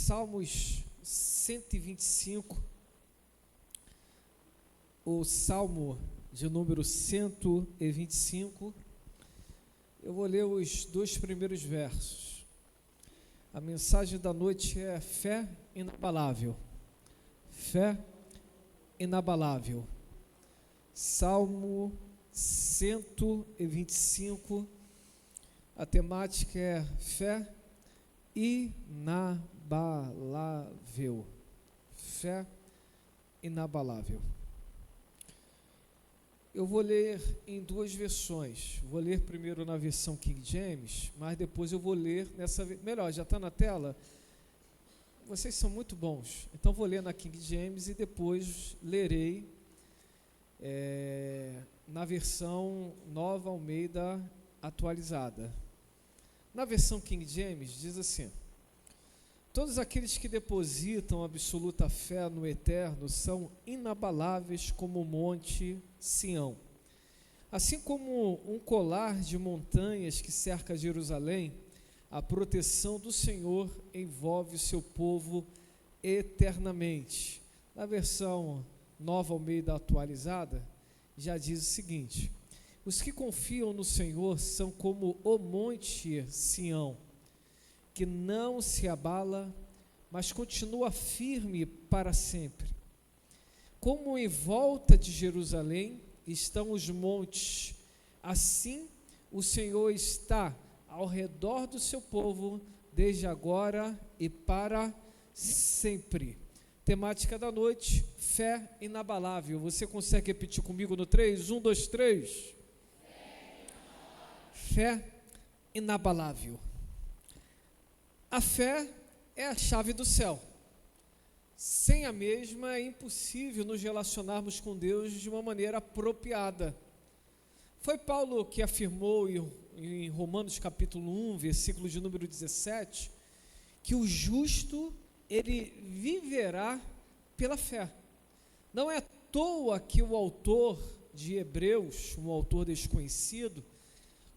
Salmos 125, o Salmo de número 125, eu vou ler os dois primeiros versos. A mensagem da noite é fé inabalável. Fé inabalável. Salmo 125, a temática é fé inabalável. Fé inabalável. Eu vou ler em duas versões. Vou ler primeiro na versão King James, mas depois eu vou ler nessa... Melhor, já está na tela? Vocês são muito bons. Então vou ler na King James e depois lerei na versão Nova Almeida atualizada. Na versão King James diz assim: todos aqueles que depositam absoluta fé no Eterno são inabaláveis como o monte Sião. Assim como um colar de montanhas que cerca Jerusalém, a proteção do Senhor envolve o seu povo eternamente. Na versão Nova Almeida atualizada, já diz o seguinte: os que confiam no Senhor são como o monte Sião, que não se abala, mas continua firme para sempre. Como em volta de Jerusalém estão os montes, assim o Senhor está ao redor do seu povo, desde agora e para sempre. Temática da noite, fé inabalável. Você consegue repetir comigo no 3? 1, 2, 3. Fé inabalável. A fé é a chave do céu. Sem a mesma é impossível nos relacionarmos com Deus de uma maneira apropriada. Foi Paulo que afirmou em Romanos capítulo 1, versículo de número 17, que o justo, ele viverá pela fé. Não é à toa que o autor de Hebreus, um autor desconhecido,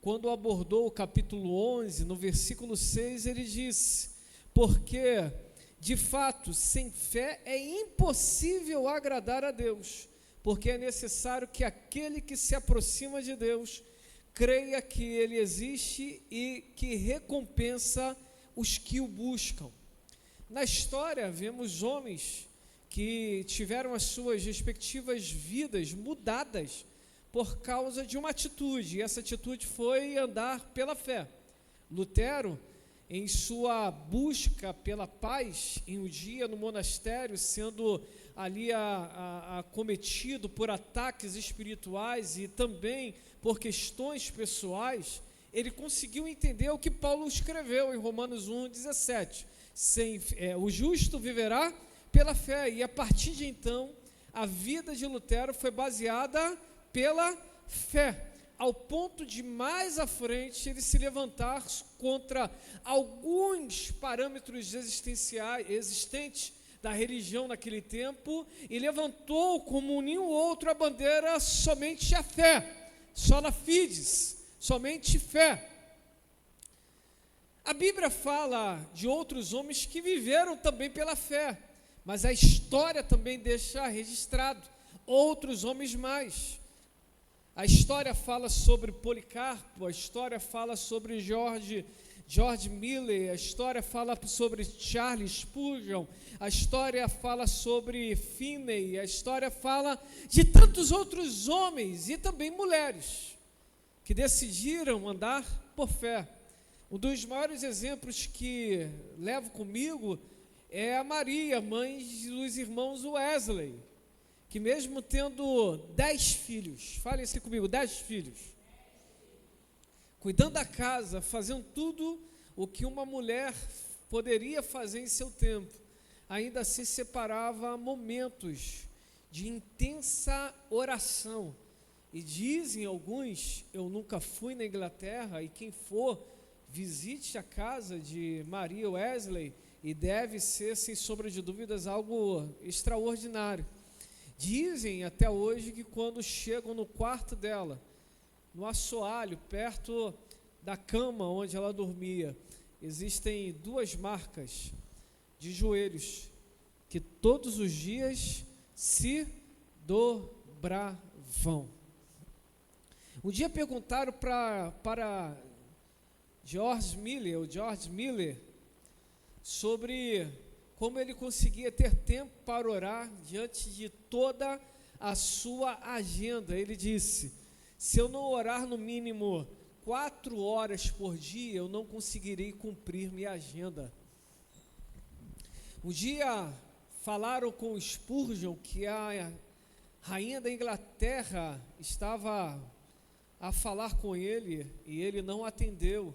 quando abordou o capítulo 11, no versículo 6, ele disse: porque, de fato, sem fé é impossível agradar a Deus, porque é necessário que aquele que se aproxima de Deus creia que Ele existe e que recompensa os que o buscam. Na história, vemos homens que tiveram as suas respectivas vidas mudadas por causa de uma atitude, e essa atitude foi andar pela fé. Lutero, em sua busca pela paz, em um dia no monastério, sendo ali acometido por ataques espirituais e também por questões pessoais, ele conseguiu entender o que Paulo escreveu em Romanos 1,17. O justo viverá pela fé, e a partir de então, a vida de Lutero foi baseada pela fé, ao ponto de mais à frente ele se levantar contra alguns parâmetros existentes da religião naquele tempo, e levantou como nenhum outro a bandeira somente a fé, sola fides, somente fé. A Bíblia fala de outros homens que viveram também pela fé, mas a história também deixa registrado outros homens mais. A história fala sobre Policarpo, a história fala sobre George Miller, a história fala sobre Charles Spurgeon, a história fala sobre Finney, a história fala de tantos outros homens e também mulheres que decidiram andar por fé. Um dos maiores exemplos que levo comigo é a Maria, mãe dos irmãos Wesley, que mesmo tendo 10 filhos, falem assim comigo, 10 filhos, cuidando da casa, fazendo tudo o que uma mulher poderia fazer em seu tempo, ainda assim separava momentos de intensa oração. E dizem alguns, eu nunca fui na Inglaterra, e quem for, visite a casa de Maria Wesley, e deve ser, sem sombra de dúvidas, algo extraordinário. Dizem até hoje que quando chegam no quarto dela, no assoalho, perto da cama onde ela dormia, existem duas marcas de joelhos, que todos os dias se dobravam. Um dia perguntaram para George Miller, sobre como ele conseguia ter tempo para orar diante de toda a sua agenda. Ele disse: se eu não orar no mínimo 4 horas por dia, eu não conseguirei cumprir minha agenda. Um dia falaram com Spurgeon que a rainha da Inglaterra estava a falar com ele e ele não atendeu.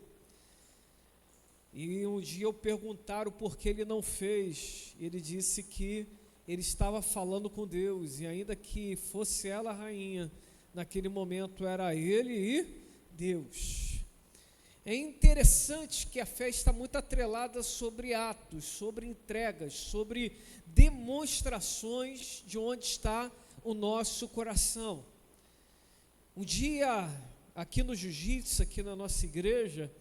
E um dia perguntaram por que ele não fez. Ele disse que ele estava falando com Deus, e ainda que fosse ela a rainha, naquele momento era ele e Deus. É interessante que a fé está muito atrelada sobre atos, sobre entregas, sobre demonstrações de onde está o nosso coração. Um dia, aqui no jiu-jitsu, aqui na nossa igreja,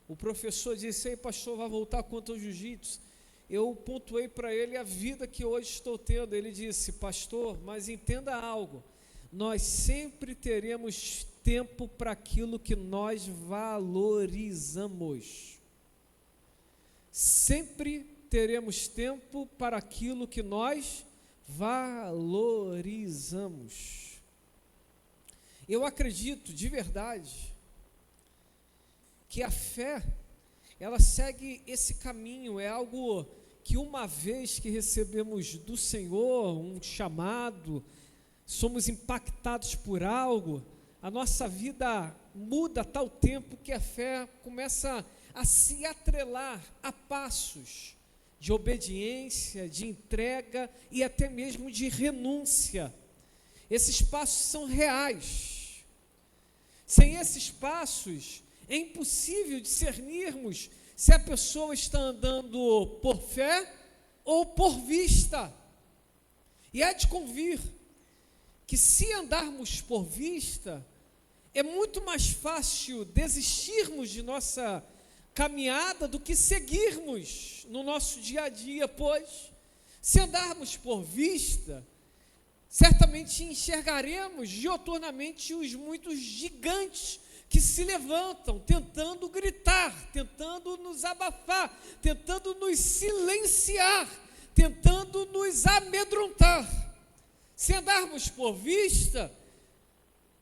o professor disse: ei, pastor, vai voltar quanto ao jiu-jitsu? Eu pontuei para ele a vida que hoje estou tendo. Ele disse: pastor, mas entenda algo, nós sempre teremos tempo para aquilo que nós valorizamos. Sempre teremos tempo para aquilo que nós valorizamos. Eu acredito de verdade que a fé, ela segue esse caminho. É algo que, uma vez que recebemos do Senhor um chamado, somos impactados por algo, a nossa vida muda a tal tempo que a fé começa a se atrelar a passos de obediência, de entrega e até mesmo de renúncia. Esses passos são reais. Sem esses passos, é impossível discernirmos se a pessoa está andando por fé ou por vista. E há de convir que, se andarmos por vista, é muito mais fácil desistirmos de nossa caminhada do que seguirmos no nosso dia a dia, pois, se andarmos por vista, certamente enxergaremos dioturnamente os muitos gigantes que se levantam, tentando gritar, tentando nos abafar, tentando nos silenciar, tentando nos amedrontar. Se andarmos por vista,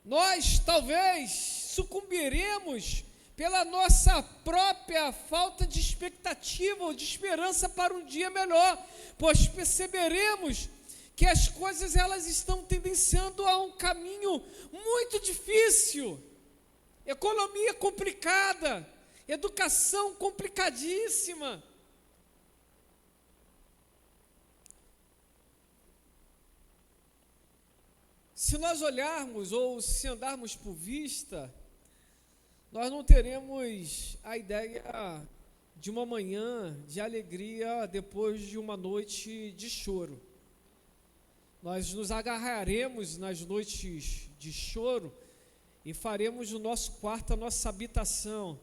nós talvez sucumbiremos pela nossa própria falta de expectativa ou de esperança para um dia melhor, pois perceberemos que as coisas, elas estão tendenciando a um caminho muito difícil. Economia complicada, educação complicadíssima. Se nós olharmos ou se andarmos por vista, nós não teremos a ideia de uma manhã de alegria depois de uma noite de choro. Nós nos agarraremos nas noites de choro e faremos do nosso quarto a nossa habitação,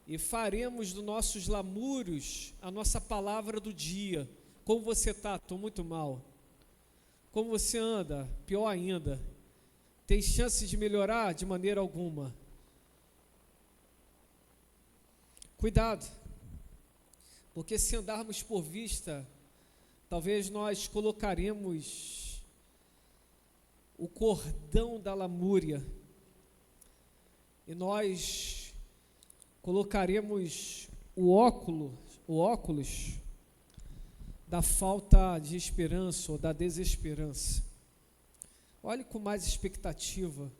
e faremos dos nossos lamúrios a nossa palavra do dia. Como você está? Estou muito mal. Como você anda? Pior ainda. Tem chance de melhorar? De maneira alguma. Cuidado, porque se andarmos por vista, talvez nós colocaremos o cordão da lamúria e nós colocaremos o óculos da falta de esperança ou da desesperança. Olhe com mais expectativa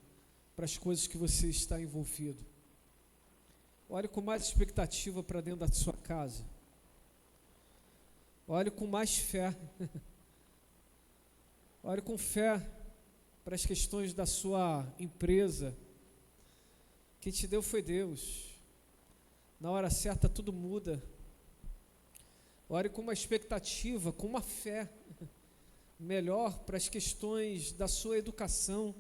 para as coisas que você está envolvido. Olhe com mais expectativa para dentro da sua casa. Olhe com mais fé. Olhe com fé para as questões da sua empresa. Quem te deu foi Deus. Na hora certa tudo muda. Ore com uma expectativa, com uma fé melhor para as questões da sua educação,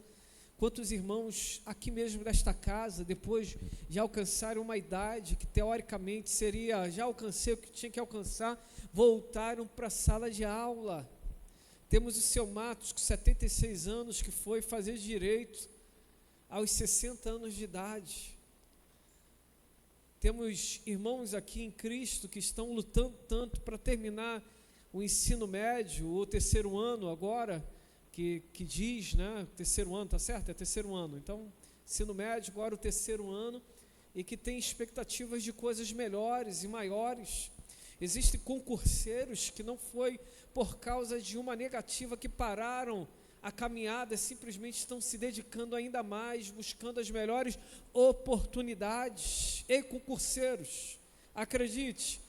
Quantos irmãos aqui mesmo desta casa, depois de alcançarem uma idade que teoricamente seria, já alcancei o que tinha que alcançar, voltaram para a sala de aula? Temos o seu Matos, com 76 anos, que foi fazer direito aos 60 anos de idade. Temos irmãos aqui em Cristo que estão lutando tanto para terminar o ensino médio, o terceiro ano agora, que diz, né, terceiro ano, tá certo? É terceiro ano, então, ensino médio, agora o terceiro ano, e que tem expectativas de coisas melhores e maiores. Existem concurseiros que não foi por causa de uma negativa que pararam a caminhada, simplesmente estão se dedicando ainda mais, buscando as melhores oportunidades. Ei, concurseiros, acredite,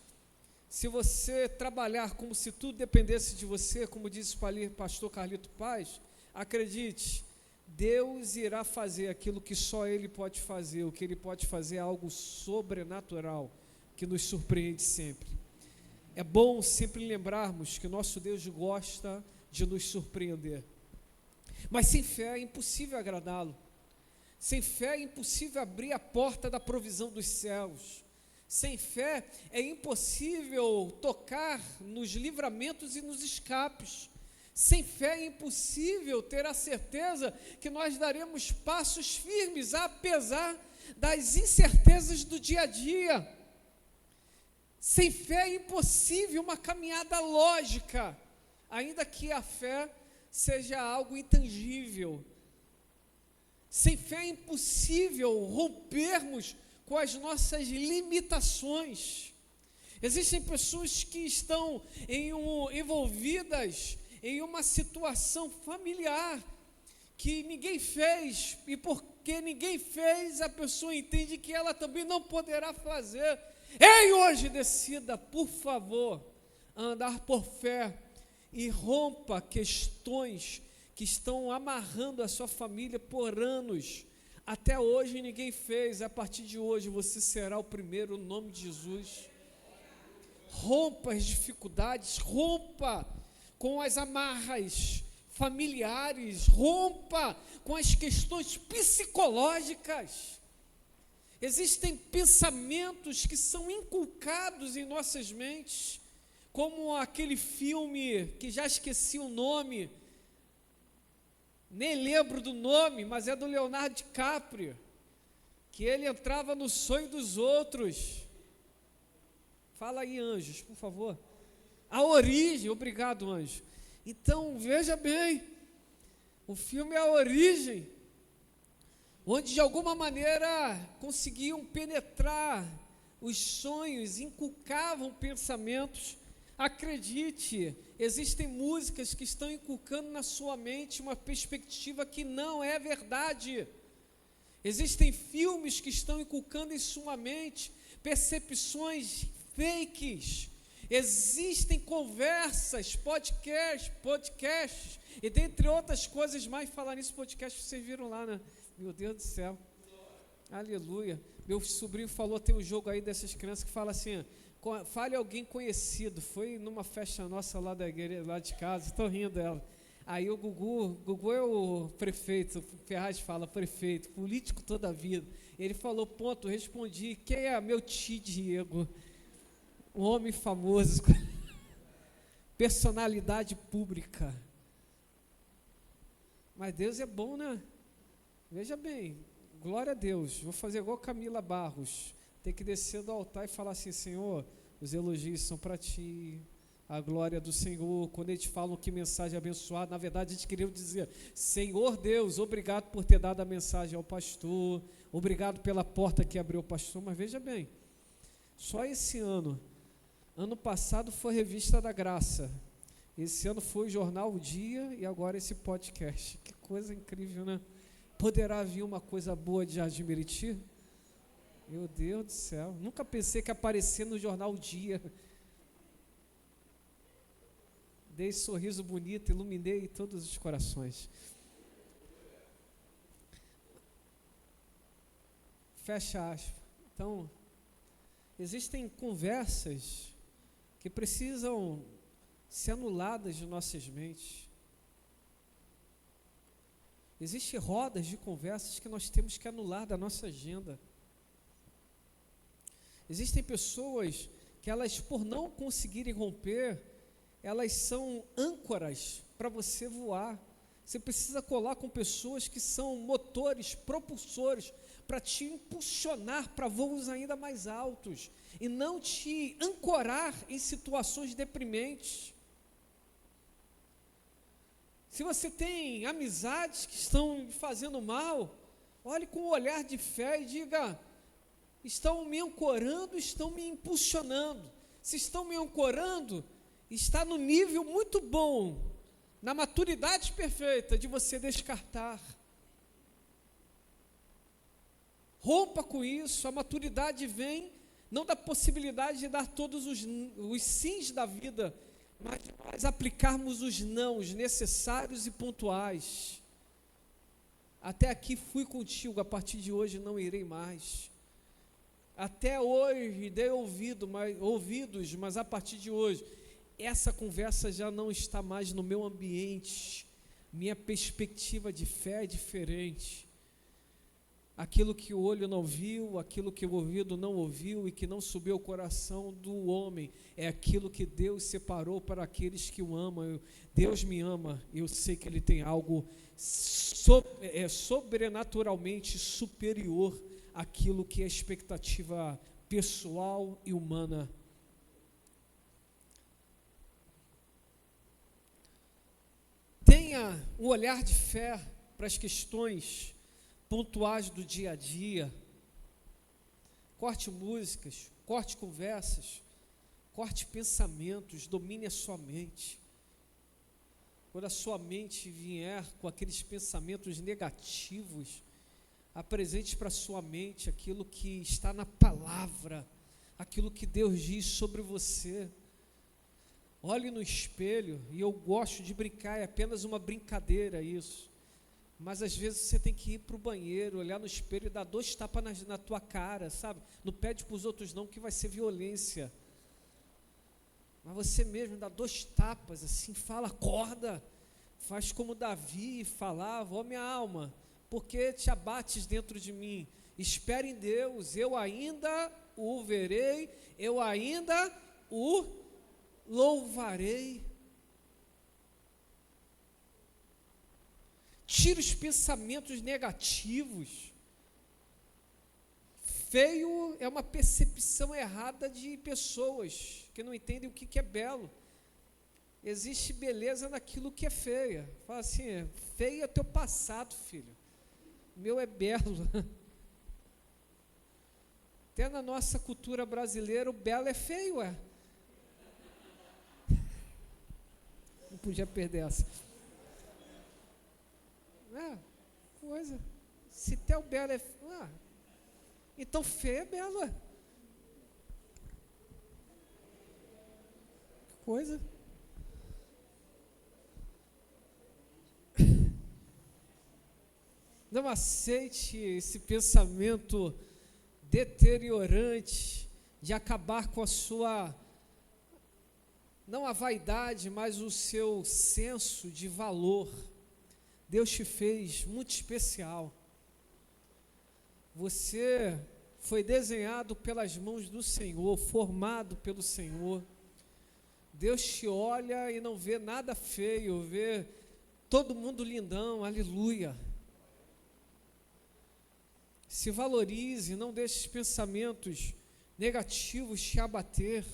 se você trabalhar como se tudo dependesse de você, como disse o pastor Carlito Paz, acredite, Deus irá fazer aquilo que só Ele pode fazer. O que Ele pode fazer é algo sobrenatural, que nos surpreende sempre. É bom sempre lembrarmos que nosso Deus gosta de nos surpreender. Mas sem fé é impossível agradá-lo. Sem fé é impossível abrir a porta da provisão dos céus. Sem fé é impossível tocar nos livramentos e nos escapes. Sem fé é impossível ter a certeza que nós daremos passos firmes, apesar das incertezas do dia a dia. Sem fé é impossível uma caminhada lógica, ainda que a fé seja algo intangível. Sem fé é impossível rompermos com as nossas limitações. Existem pessoas que estão envolvidas em uma situação familiar que ninguém fez, e porque ninguém fez, a pessoa entende que ela também não poderá fazer. Ei, hoje decida, por favor, andar por fé e rompa questões que estão amarrando a sua família por anos. Até hoje ninguém fez, a partir de hoje você será o primeiro, no nome de Jesus. Rompa as dificuldades, rompa com as amarras familiares, rompa com as questões psicológicas. Existem pensamentos que são inculcados em nossas mentes, como aquele filme que já esqueci o nome, nem lembro do nome, mas é do Leonardo DiCaprio, que ele entrava no sonho dos outros. Fala aí, anjos, por favor. A Origem, obrigado, anjo. Então, veja bem, o filme é A Origem, onde de alguma maneira conseguiam penetrar os sonhos, inculcavam pensamentos. Acredite, existem músicas que estão inculcando na sua mente uma perspectiva que não é verdade. Existem filmes que estão inculcando em sua mente percepções fakes. Existem conversas, podcasts, e dentre outras coisas mais. Falar nisso, podcast vocês viram lá, né? Meu Deus do céu, aleluia. Meu sobrinho falou, tem um jogo aí dessas crianças que fala assim, fale alguém conhecido. Foi numa festa nossa lá da igreja, lá de casa, estou rindo dela. Aí o Gugu é o prefeito, o Ferraz fala prefeito, político toda a vida. Ele falou, ponto, respondi, quem é meu tio Diego? Um homem famoso, personalidade pública. Mas Deus é bom, né? Veja bem, glória a Deus. Vou fazer igual Camila Barros, tem que descer do altar e falar assim, Senhor, os elogios são para ti, a glória do Senhor. Quando eles falam que mensagem abençoada, na verdade a gente queria dizer, Senhor Deus, obrigado por ter dado a mensagem ao pastor, obrigado pela porta que abriu o pastor. Mas veja bem, só esse ano passado foi Revista da Graça, esse ano foi o Jornal O Dia e agora esse podcast. Que coisa incrível, né? Poderá vir uma coisa boa de Jardim Meriti? Meu Deus do céu, nunca pensei que ia aparecer no Jornal O Dia. Dei esse sorriso bonito, iluminei todos os corações. Fecha aspas. Então, existem conversas que precisam ser anuladas de nossas mentes. Existem rodas de conversas que nós temos que anular da nossa agenda. Existem pessoas que elas, por não conseguirem romper, elas são âncoras para você voar. Você precisa colar com pessoas que são motores, propulsores, para te impulsionar para voos ainda mais altos e não te ancorar em situações deprimentes. Se você tem amizades que estão me fazendo mal, olhe com um olhar de fé e diga: estão me ancorando, estão me impulsionando. Se estão me ancorando, está no nível muito bom, na maturidade perfeita de você descartar. Rompa com isso. A maturidade vem não da possibilidade de dar todos os sims da vida, mas de nós aplicarmos os nãos necessários e pontuais. Até aqui fui contigo, a partir de hoje não irei mais. Até hoje dei ouvidos, mas a partir de hoje, essa conversa já não está mais no meu ambiente. Minha perspectiva de fé é diferente. Aquilo que o olho não viu, aquilo que o ouvido não ouviu e que não subiu ao coração do homem, é aquilo que Deus separou para aqueles que o amam. Deus me ama, eu sei que Ele tem algo sobrenaturalmente superior àquilo que é expectativa pessoal e humana. Tenha um olhar de fé para as questões pontuais do dia a dia. Corte músicas, corte conversas, corte pensamentos, domine a sua mente. Quando a sua mente vier com aqueles pensamentos negativos, apresente para a sua mente aquilo que está na palavra, aquilo que Deus diz sobre você. Olhe no espelho, e eu gosto de brincar, é apenas uma brincadeira isso. Mas às vezes você tem que ir para o banheiro, olhar no espelho e dar 2 tapas na tua cara, sabe? Não pede para os outros não, que vai ser violência. Mas você mesmo dá 2 tapas, assim, fala, acorda. Faz como Davi falava: ó minha alma, por que te abates dentro de mim? Espere em Deus, eu ainda o verei, eu ainda o louvarei. Tira os pensamentos negativos. Feio é uma percepção errada de pessoas que não entendem o que é belo. Existe beleza naquilo que é feia. Fala assim: feio é teu passado, filho. O meu é belo. Até na nossa cultura brasileira, o belo é feio, é. Não podia perder essa. Coisa. Se até o belo é... então feio é belo, é. Que coisa. Não aceite esse pensamento deteriorante de acabar com a sua, não a vaidade, mas o seu senso de valor. Deus te fez muito especial. Você foi desenhado pelas mãos do Senhor, formado pelo Senhor. Deus te olha e não vê nada feio, vê todo mundo lindão, aleluia. Se valorize, não deixe esses pensamentos negativos te abater.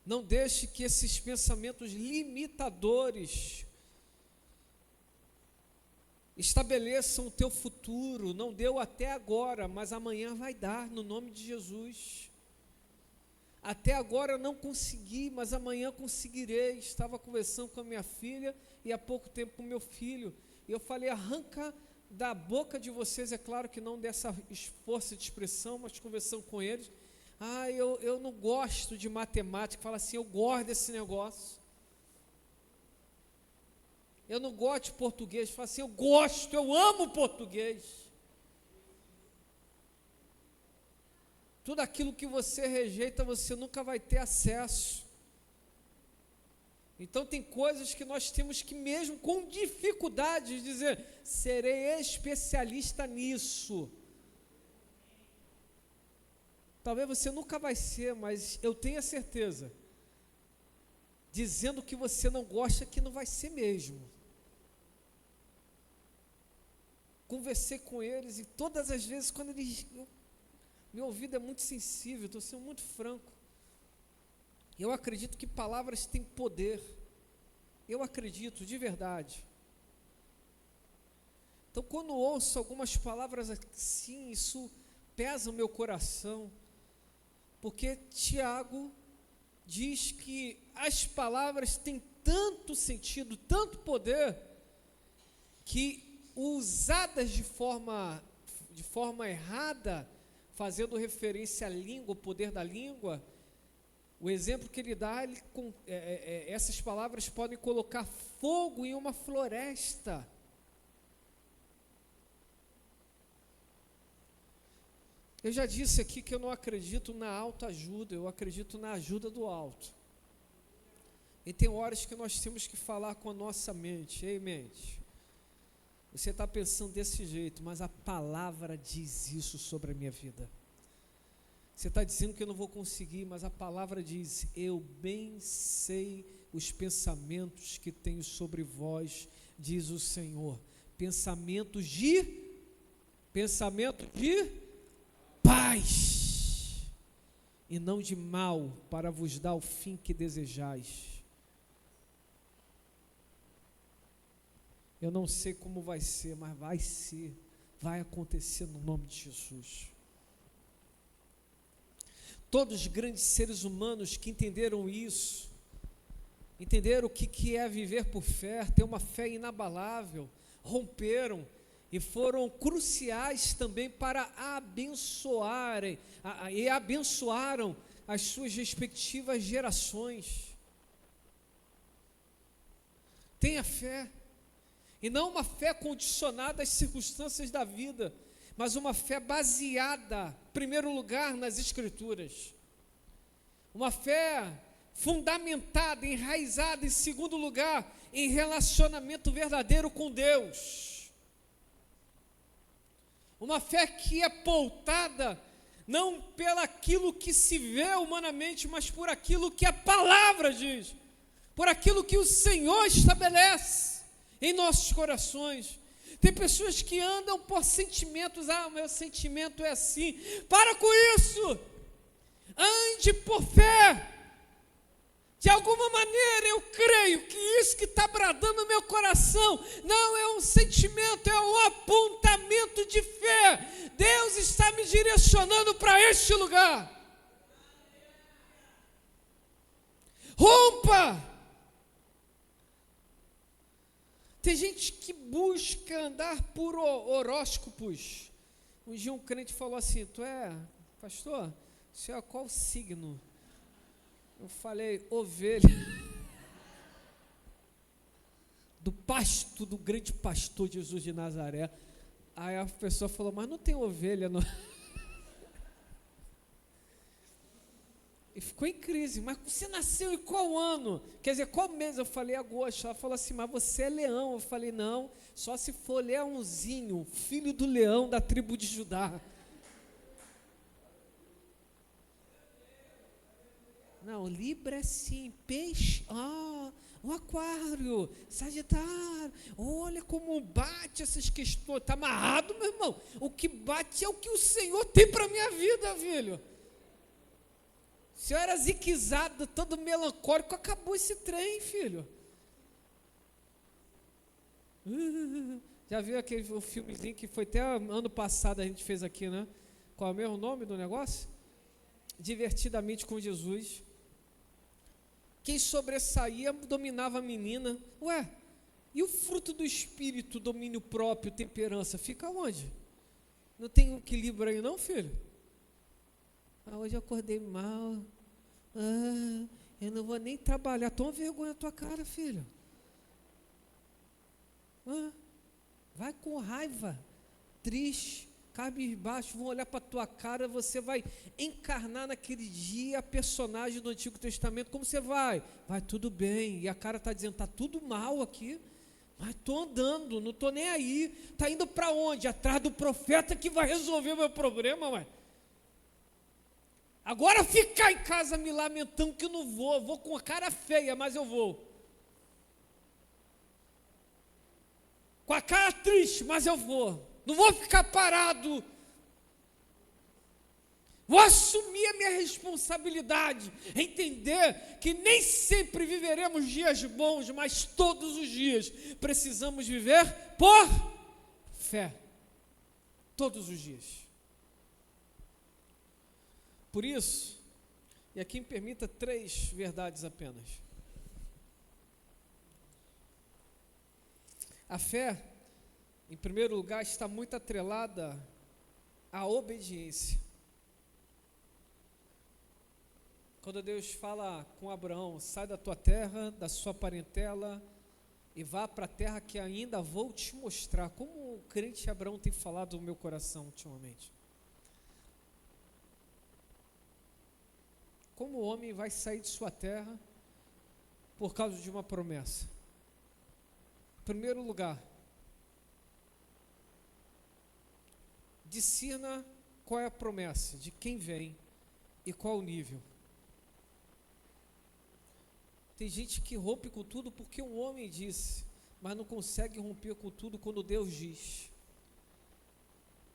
Não deixe que esses pensamentos limitadores estabeleçam o teu futuro. Não deu até agora, mas amanhã vai dar, no nome de Jesus. Até agora eu não consegui, mas amanhã conseguirei. Estava conversando com a minha filha e há pouco tempo com o meu filho, e eu falei: arranca da boca de vocês, é claro que não dessa força de expressão, mas conversando com eles: eu não gosto de matemática. Fala assim: eu gosto desse negócio. Eu não gosto de português. Fala assim: eu gosto, eu amo português. Tudo aquilo que você rejeita, você nunca vai ter acesso. Então tem coisas que nós temos que, mesmo com dificuldades, dizer: serei especialista nisso. Talvez você nunca vai ser, mas eu tenho a certeza, dizendo que você não gosta, que não vai ser mesmo. Conversei com eles e todas as vezes, quando eles... Meu ouvido é muito sensível, estou sendo muito franco. Eu acredito que palavras têm poder. Eu acredito, de verdade. Então, quando ouço algumas palavras assim, isso pesa o meu coração, porque Tiago diz que as palavras têm tanto sentido, tanto poder, que usadas de forma errada, fazendo referência à língua, o poder da língua, o exemplo que ele dá, essas palavras podem colocar fogo em uma floresta. Eu já disse aqui que eu não acredito na autoajuda, eu acredito na ajuda do alto. E tem horas que nós temos que falar com a nossa mente. Ei, mente, você está pensando desse jeito, mas a palavra diz isso sobre a minha vida. Você está dizendo que eu não vou conseguir, mas a palavra diz: eu bem sei os pensamentos que tenho sobre vós, diz o Senhor. Pensamentos de paz, e não de mal, para vos dar o fim que desejais. Eu não sei como vai ser, mas vai ser, vai acontecer no nome de Jesus. Todos os grandes seres humanos que entenderam isso, entenderam o que é viver por fé, ter uma fé inabalável, romperam e foram cruciais também para abençoarem, e abençoaram as suas respectivas gerações. Tenha fé, e não uma fé condicionada às circunstâncias da vida, mas uma fé baseada, em primeiro lugar, nas Escrituras. Uma fé fundamentada, enraizada, em segundo lugar, em relacionamento verdadeiro com Deus. Uma fé que é pautada não pelaquilo que se vê humanamente, mas por aquilo que a palavra diz, por aquilo que o Senhor estabelece em nossos corações. Tem pessoas que andam por sentimentos. O meu sentimento é assim. Para com isso. Ande por fé. De alguma maneira eu creio que isso que está bradando no meu coração não é um sentimento, é um apontamento de fé. Deus está me direcionando para este lugar. Rompa. Tem gente que busca andar por horóscopos. Um dia um crente falou assim: pastor, o senhor é qual signo? Eu falei: ovelha. Do grande pastor Jesus de Nazaré. Aí a pessoa falou: mas não tem ovelha, não. E ficou em crise. Mas você nasceu em qual ano? Quer dizer, qual mês? Eu falei: agosto. Ela falou assim: mas você é leão. Eu falei: não, só se for leãozinho, filho do leão da tribo de Judá. Não, Libra é sim, peixe, o aquário, Sagitário, olha como bate essas questões. Está amarrado, meu irmão. O que bate é o que o Senhor tem para a minha vida, filho. O senhor era ziquezado, todo melancólico, acabou esse trem, filho. Já viu aquele filmezinho que foi até ano passado a gente fez aqui, né? Qual é o mesmo nome do negócio? Divertidamente com Jesus. Quem sobressaía dominava a menina. E o fruto do Espírito, domínio próprio, temperança, fica onde? Não tem um equilíbrio aí não, filho? Hoje eu acordei mal. Eu não vou nem trabalhar. Toma vergonha na tua cara, filho. Vai com raiva, triste, cabisbaixo, vão olhar para a tua cara, você vai encarnar naquele dia a personagem do Antigo Testamento. Como você vai? Vai tudo bem. E a cara está dizendo, está tudo mal aqui, mas estou andando, não estou nem aí. Está indo para onde? Atrás do profeta que vai resolver o meu problema, ué. Agora ficar em casa me lamentando que eu não vou com a cara feia, mas eu vou. Com a cara triste, mas eu vou. Não vou ficar parado. Vou assumir a minha responsabilidade. Entender que nem sempre viveremos dias bons, mas todos os dias precisamos viver por fé. Todos os dias. Por isso, e aqui me permita 3 verdades apenas. A fé, em primeiro lugar, está muito atrelada à obediência. Quando Deus fala com Abraão, sai da tua terra, da sua parentela, e vá para a terra que ainda vou te mostrar. Como o crente Abraão tem falado no meu coração ultimamente. Como o homem vai sair de sua terra por causa de uma promessa? Em primeiro lugar, discirna qual é a promessa, de quem vem e qual o nível. Tem gente que rompe com tudo porque um homem disse, mas não consegue romper com tudo quando Deus diz.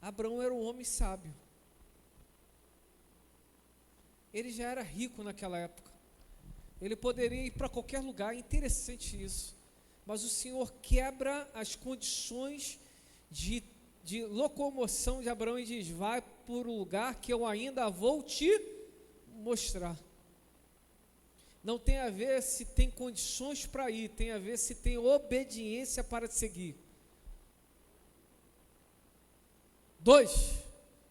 Abraão era um homem sábio. Ele já era rico naquela época. Ele poderia ir para qualquer lugar, é interessante isso. Mas o Senhor quebra as condições de locomoção de Abraão e diz, vai por um lugar que eu ainda vou te mostrar. Não tem a ver se tem condições para ir, tem a ver se tem obediência para seguir. 2,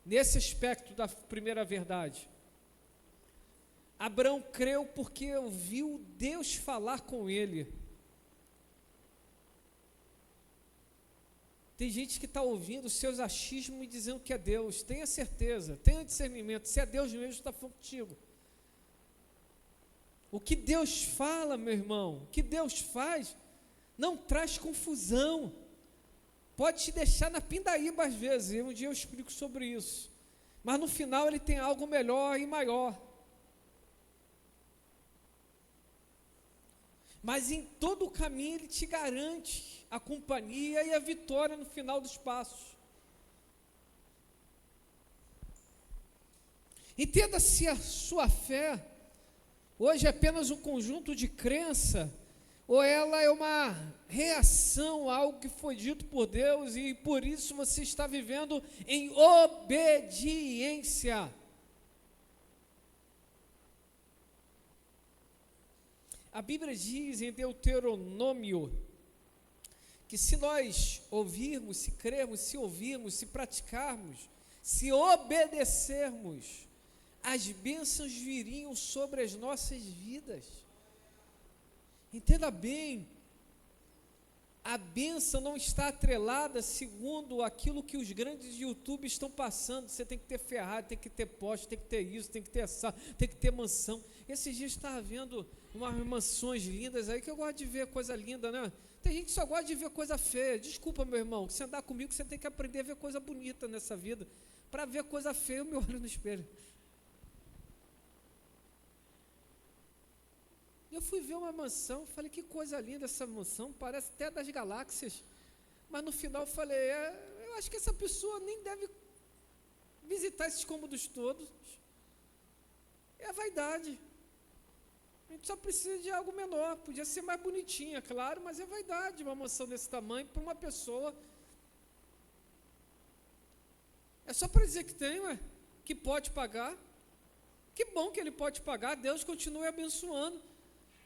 nesse aspecto da primeira verdade, Abraão creu porque ouviu Deus falar com ele. Tem gente que está ouvindo seus achismos e dizendo que é Deus. Tenha certeza, tenha discernimento. Se é Deus mesmo, está falando contigo. O que Deus fala, meu irmão, o que Deus faz, não traz confusão. Pode te deixar na pindaíba às vezes. Um dia eu explico sobre isso. Mas no final ele tem algo melhor e maior. Mas em todo o caminho ele te garante a companhia e a vitória no final dos passos. Entenda se a sua fé hoje é apenas um conjunto de crença, ou ela é uma reação a algo que foi dito por Deus e por isso você está vivendo em obediência. A Bíblia diz em Deuteronômio que se nós ouvirmos, se crermos, se ouvirmos, se praticarmos, se obedecermos, as bênçãos viriam sobre as nossas vidas. Entenda bem, a bênção não está atrelada segundo aquilo que os grandes YouTube estão passando. Você tem que ter Ferrari, tem que ter Porsche, tem que ter isso, tem que ter essa, tem que ter mansão. Esses dias estava vendo umas mansões lindas aí, que eu gosto de ver coisa linda, né? Tem gente que só gosta de ver coisa feia. Desculpa, meu irmão, que você andar comigo, você tem que aprender a ver coisa bonita nessa vida. Para ver coisa feia, eu me olho no espelho. Eu fui ver uma mansão, falei, que coisa linda essa mansão, parece até das galáxias. Mas no final eu falei, eu acho que essa pessoa nem deve visitar esses cômodos todos. É a vaidade. A gente só precisa de algo menor, podia ser mais bonitinha, claro, mas é vaidade uma mansão desse tamanho para uma pessoa. É só para dizer que tem, que pode pagar. Que bom que ele pode pagar, Deus continue abençoando.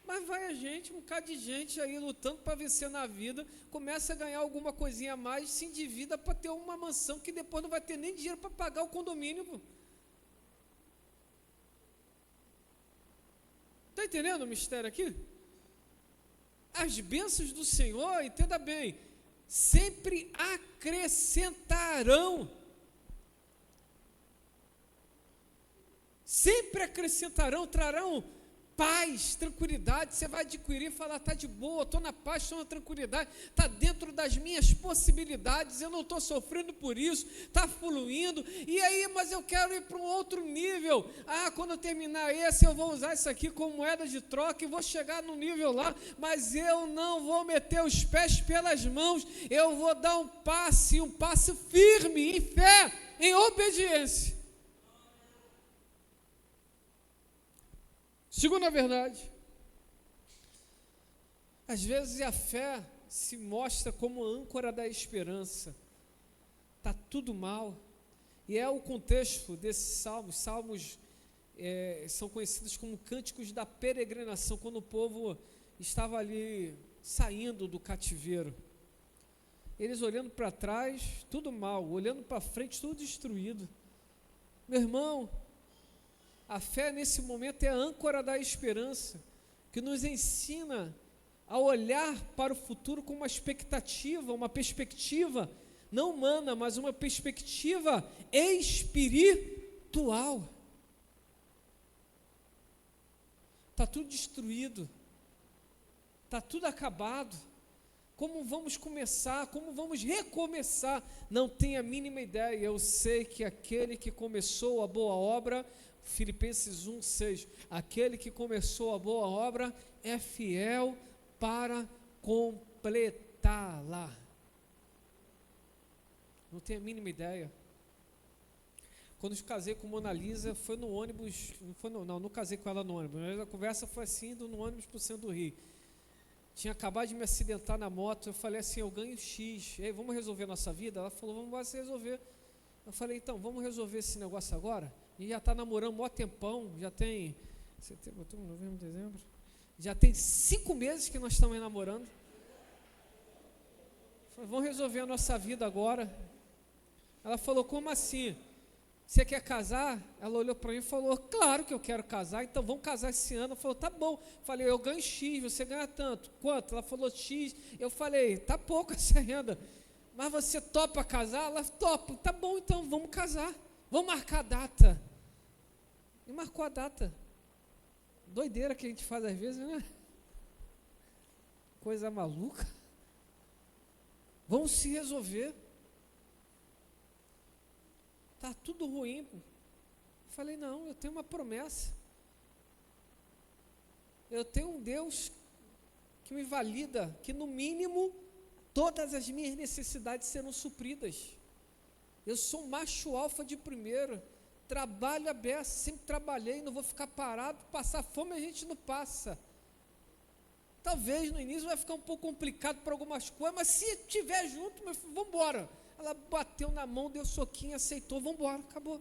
Mas vai a gente, um bocado de gente aí lutando para vencer na vida, começa a ganhar alguma coisinha a mais, se endivida para ter uma mansão que depois não vai ter nem dinheiro para pagar o condomínio. Está entendendo o mistério aqui? As bênçãos do Senhor, entenda bem, sempre acrescentarão. sempre acrescentarão, trarão paz, tranquilidade. Você vai adquirir e falar, está de boa, estou na paz, estou na tranquilidade, está dentro das minhas possibilidades, eu não estou sofrendo por isso, está fluindo. E aí, mas eu quero ir para um outro nível. Quando eu terminar esse, eu vou usar isso aqui como moeda de troca e vou chegar no nível lá, mas eu não vou meter os pés pelas mãos, eu vou dar um passe firme, em fé, em obediência. Segunda verdade, às vezes a fé se mostra como âncora da esperança. Está tudo mal, e é o contexto desses salmos são conhecidos como cânticos da peregrinação, quando o povo estava ali saindo do cativeiro. Eles olhando para trás, tudo mal, olhando para frente, tudo destruído. Meu irmão, a fé nesse momento é a âncora da esperança, que nos ensina a olhar para o futuro com uma perspectiva não humana, mas uma perspectiva espiritual. Está tudo destruído, está tudo acabado. Como vamos começar? Como vamos recomeçar? Não tenho a mínima ideia. Eu sei que aquele que começou a boa obra, Filipenses 1:6, aquele que começou a boa obra é fiel para completá-la. Não tenho a mínima ideia. Quando eu casei com Mona Lisa, foi no ônibus, não casei com ela no ônibus, mas a conversa foi assim, indo no ônibus para o centro do Rio. Tinha acabado de me acidentar na moto, eu falei assim, eu ganho X, ei, vamos resolver nossa vida? Ela falou, vamos resolver. Eu falei, então, vamos resolver esse negócio agora? E já está namorando um maior tempão, já tem setembro, outubro, novembro, dezembro, já tem 5 meses que nós estamos namorando. Falei, vamos resolver a nossa vida agora. Ela falou, como assim? Você quer casar? Ela olhou para mim e falou, claro que eu quero casar, então vamos casar esse ano. Ela falou, tá bom. Falei, eu ganho X, você ganha tanto. Quanto? Ela falou X. Eu falei, tá pouco essa renda, mas você topa casar? Ela topa, tá bom, então vamos casar. Vamos marcar a data. E marcou a data. Doideira que a gente faz às vezes, né? Coisa maluca. Vamos se resolver. Está tudo ruim. Falei, não, eu tenho uma promessa. Eu tenho um Deus que me valida, que no mínimo todas as minhas necessidades serão supridas. Eu sou um macho alfa de primeira, trabalho aberto, sempre trabalhei, não vou ficar parado, passar fome a gente não passa. Talvez no início vai ficar um pouco complicado para algumas coisas, mas se estiver junto, meu filho, vamos embora. Ela bateu na mão, deu soquinho, aceitou, vamos embora, acabou.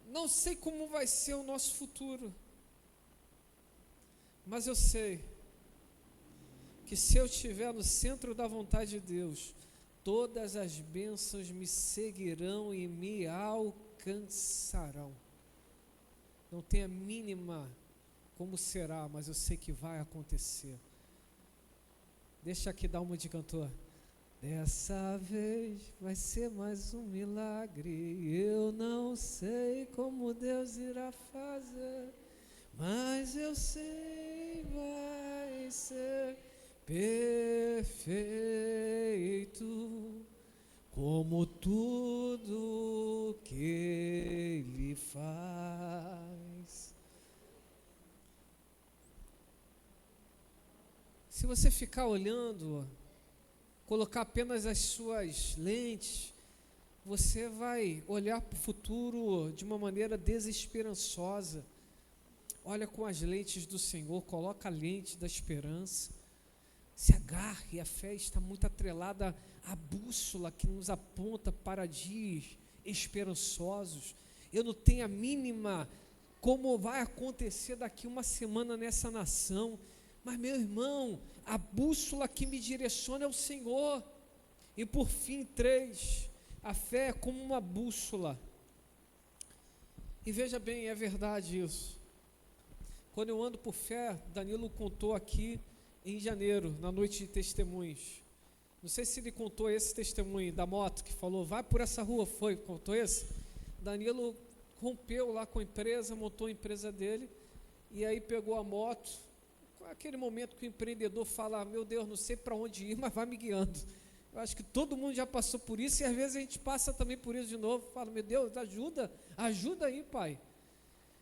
Não sei como vai ser o nosso futuro, mas eu sei que se eu estiver no centro da vontade de Deus, todas as bênçãos me seguirão e me alcançarão. Não tenho a mínima como será, mas eu sei que vai acontecer. Deixa aqui dar uma de cantor. Dessa vez vai ser mais um milagre. Eu não sei como Deus irá fazer, mas eu sei vai ser perfeito, como tudo que Ele faz. Se você ficar olhando, colocar apenas as suas lentes, você vai olhar para o futuro de uma maneira desesperançosa. Olha com as lentes do Senhor, coloca a lente da esperança. Se agarre, a fé está muito atrelada à bússola que nos aponta para dias esperançosos. Eu não tenho a mínima como vai acontecer daqui uma semana nessa nação, mas meu irmão, a bússola que me direciona é o Senhor. E por fim, 3, a fé é como uma bússola. E veja bem, é verdade isso. Quando eu ando por fé, Danilo contou aqui em janeiro, na noite de testemunhos. Não sei se ele contou esse testemunho da moto que falou, vai por essa rua, contou esse? Danilo rompeu lá com a empresa, montou a empresa dele, e aí pegou a moto, aquele momento que o empreendedor fala, meu Deus, não sei para onde ir, mas vai me guiando. Eu acho que todo mundo já passou por isso, e às vezes a gente passa também por isso de novo, fala, meu Deus, ajuda aí, pai.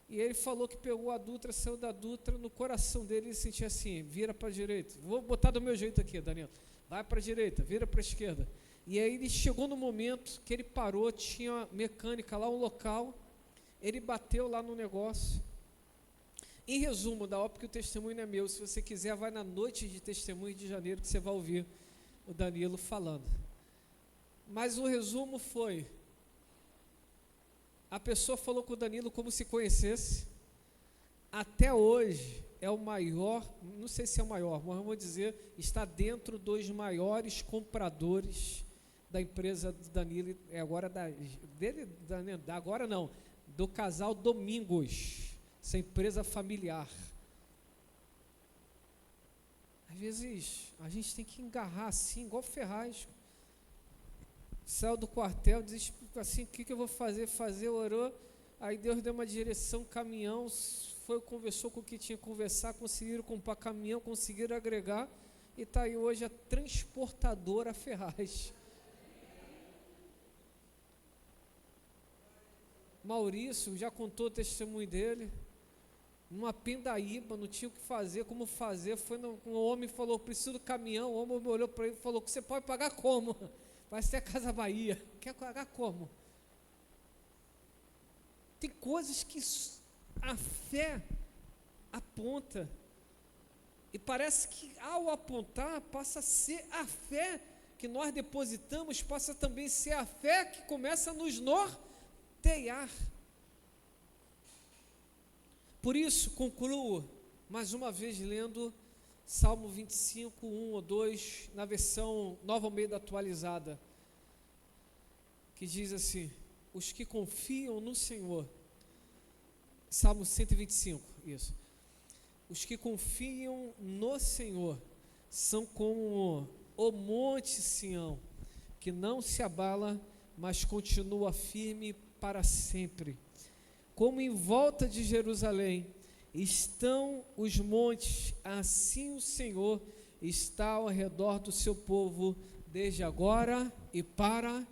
E ele falou que pegou a Dutra, saiu da Dutra, no coração dele ele sentia assim, vira para a direita, vou botar do meu jeito aqui, Danilo, vai para a direita, vira para a esquerda. E aí ele chegou no momento que ele parou, tinha mecânica lá, um local, ele bateu lá no negócio. Em resumo, da óptica, o testemunho não é meu, se você quiser vai na noite de testemunho de janeiro que você vai ouvir o Danilo falando. Mas o resumo foi, a pessoa falou com o Danilo como se conhecesse, até hoje é o maior, não sei se é o maior, mas eu vou dizer, está dentro dos maiores compradores da empresa do Danilo, agora agora não, do casal Domingos, essa empresa familiar. Às vezes a gente tem que engarrar assim, igual Ferraz. Saiu do quartel, diz assim, o que eu vou fazer? Orou, aí Deus deu uma direção, caminhão, conversou com o que tinha que conversar, conseguiram comprar caminhão, conseguiram agregar, e está aí hoje a transportadora Ferraz. Maurício já contou o testemunho dele, numa pindaíba, não tinha o que fazer, como fazer, um homem falou, preciso do caminhão, o homem olhou para ele e falou, você pode pagar como? Vai ser a Casa Bahia, quer pagar como? Tem coisas que a fé aponta, e parece que ao apontar, passa a ser a fé que nós depositamos, passa também a ser a fé que começa a nos nortear. Por isso, concluo mais uma vez lendo Salmo 25, 1 ou 2, na versão Nova Almeida atualizada, que diz assim, os que confiam no Senhor, Salmo 125, isso, os que confiam no Senhor, são como o monte Sião, que não se abala, mas continua firme para sempre. Como em volta de Jerusalém estão os montes, assim o Senhor está ao redor do seu povo, desde agora e para